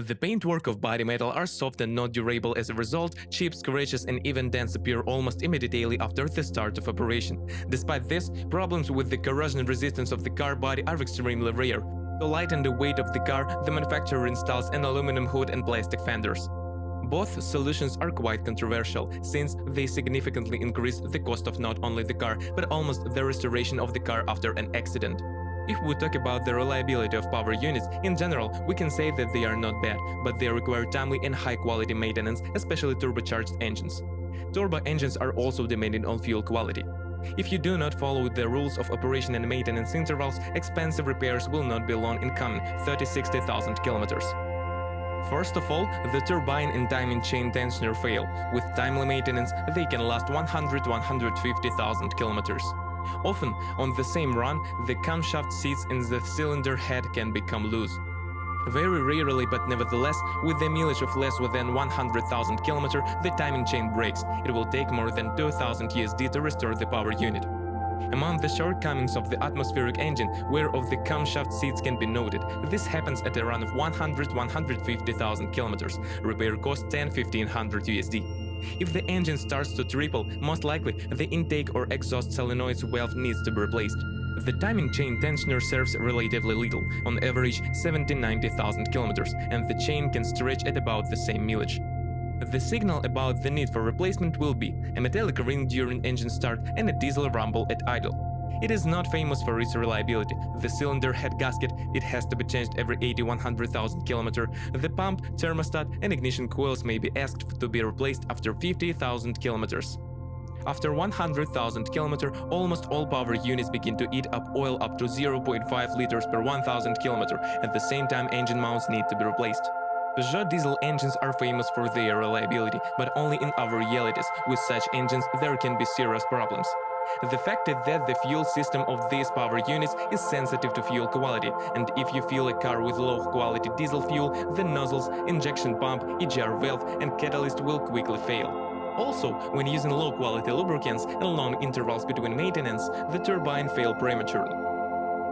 The paintwork of body metal are soft and not durable. As a result, chip scratches and even dents appear almost immediately after the start of operation. Despite this, problems with the corrosion resistance of the car body are extremely rare. To lighten the weight of the car, the manufacturer installs an aluminum hood and plastic fenders. Both solutions are quite controversial, since they significantly increase the cost of not only the car, but almost the restoration of the car after an accident. If we talk about the reliability of power units, in general, we can say that they are not bad, but they require timely and high-quality maintenance, especially turbocharged engines. Turbo engines are also demanding on fuel quality. If you do not follow the rules of operation and maintenance intervals, expensive repairs will not be long in coming 30–60,000 kilometers. First of all, the turbine and timing chain tensioner fail. With timely maintenance, they can last 100–150,000 kilometers. Often, on the same run, the camshaft seats in the cylinder head can become loose. Very rarely, but nevertheless, with the mileage of less than 100,000 km, the timing chain breaks. It will take more than 2,000 USD to restore the power unit. Among the shortcomings of the atmospheric engine, wear of the camshaft seats can be noted. This happens at a run of 100–150,000 km. Repair costs 10–1,500 USD. If the engine starts to triple, most likely the intake or exhaust solenoid valve needs to be replaced. The timing chain tensioner serves relatively little, on average 70–90,000 km, and the chain can stretch at about the same mileage. The signal about the need for replacement will be a metallic ring during engine start and a diesel rumble at idle. It is not famous for its reliability. The cylinder head gasket, it has to be changed every 80–100,000 km. The pump, thermostat and ignition coils may be asked to be replaced after 50,000 km. After 100,000 km, almost all power units begin to eat up oil up to 0.5 liters per 1,000 km. At the same time, engine mounts need to be replaced. Peugeot diesel engines are famous for their reliability, but only in our realities. With such engines, there can be serious problems. The fact is that the fuel system of these power units is sensitive to fuel quality, and if you fill a car with low-quality diesel fuel, the nozzles, injection pump, EGR valve and catalyst will quickly fail. Also, when using low-quality lubricants and long intervals between maintenance, the turbine fails prematurely.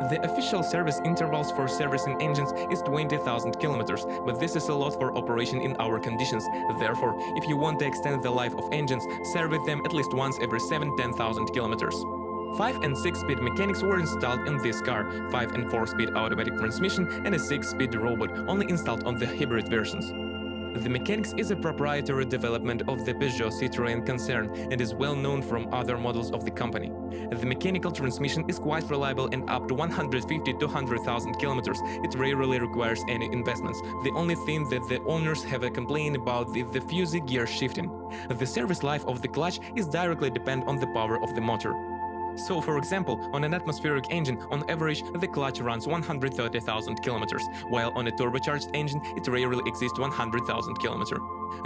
The official service intervals for servicing engines is 20,000 kilometers, but this is a lot for operation in our conditions. Therefore, if you want to extend the life of engines, service them at least once every 7–10,000 kilometers. 5 and 6-speed mechanics were installed in this car, 5 and 4-speed automatic transmission and a 6-speed robot only installed on the hybrid versions. The mechanics is a proprietary development of the Peugeot Citroën concern and is well known from other models of the company. The mechanical transmission is quite reliable and up to 150–200,000 kilometers. It rarely requires any investments. The only thing that the owners have a complaint about is the fuzzy gear shifting. The service life of the clutch is directly dependent on the power of the motor. So, for example, on an atmospheric engine, on average, the clutch runs 130,000 kilometers, while on a turbocharged engine, it rarely exceeds 100,000 kilometers.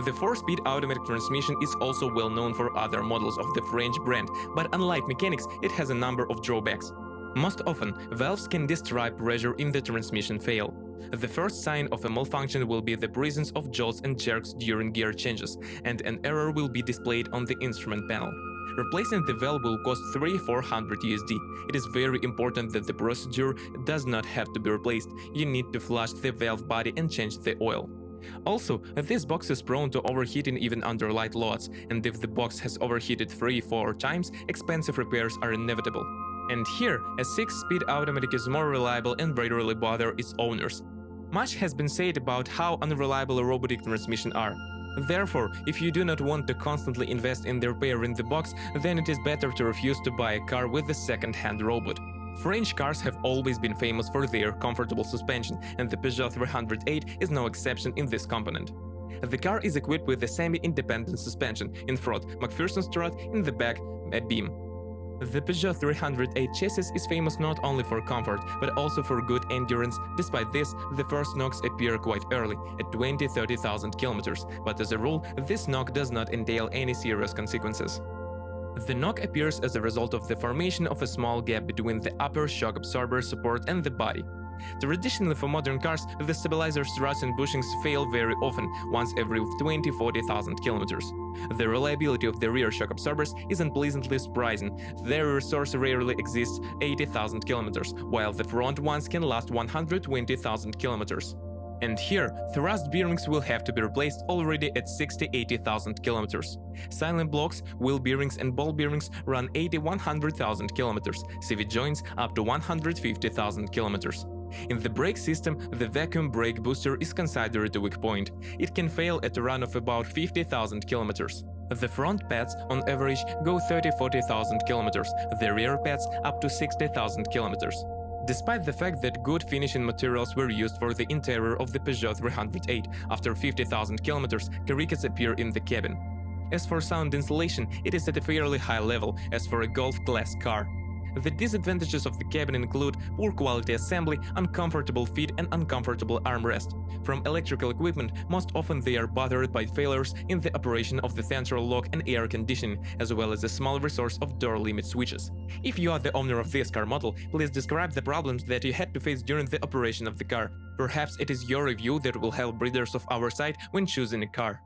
The 4-speed automatic transmission is also well known for other models of the French brand, but unlike mechanics, it has a number of drawbacks. Most often, valves can destroy pressure in the transmission fail. The first sign of a malfunction will be the presence of jolts and jerks during gear changes, and an error will be displayed on the instrument panel. Replacing the valve will cost 3–400 USD. It is very important that the procedure does not have to be replaced. You need to flush the valve body and change the oil. Also, this box is prone to overheating even under light loads, and if the box has overheated 3–4 times, expensive repairs are inevitable. And here, a 6-speed automatic is more reliable and rarely bother its owners. Much has been said about how unreliable robotic transmissions are. Therefore, if you do not want to constantly invest in the repair in the box, then it is better to refuse to buy a car with a second-hand robot. French cars have always been famous for their comfortable suspension, and the Peugeot 308 is no exception in this component. The car is equipped with a semi-independent suspension, in front McPherson strut, in the back a beam. The Peugeot 308 chassis is famous not only for comfort, but also for good endurance. Despite this, the first knocks appear quite early, at 20–30,000 kilometers, but as a rule, this knock does not entail any serious consequences. The knock appears as a result of the formation of a small gap between the upper shock absorber support and the body. Traditionally, for modern cars, the stabilizer struts and bushings fail very often, once every 20–40,000 kilometers. The reliability of the rear shock absorbers is unpleasantly surprising. Their resource rarely exceeds 80,000 kilometers, while the front ones can last 120,000 kilometers. And here, thrust bearings will have to be replaced already at 60-80,000 kilometers. Silent blocks, wheel bearings and ball bearings run 80-100,000 kilometers, CV joints up to 150,000 kilometers. In the brake system, the vacuum brake booster is considered a weak point. It can fail at a run of about 50,000 kilometers. The front pads, on average, go 30-40,000 kilometers, the rear pads up to 60,000 kilometers. Despite the fact that good finishing materials were used for the interior of the Peugeot 308, after 50,000 kilometers, creaks appear in the cabin. As for sound insulation, it is at a fairly high level, as for a Golf-class car. The disadvantages of the cabin include poor quality assembly, uncomfortable feet and uncomfortable armrest. From electrical equipment, most often they are bothered by failures in the operation of the central lock and air conditioning, as well as a small resource of door limit switches. If you are the owner of this car model, please describe the problems that you had to face during the operation of the car. Perhaps it is your review that will help breeders of our site when choosing a car.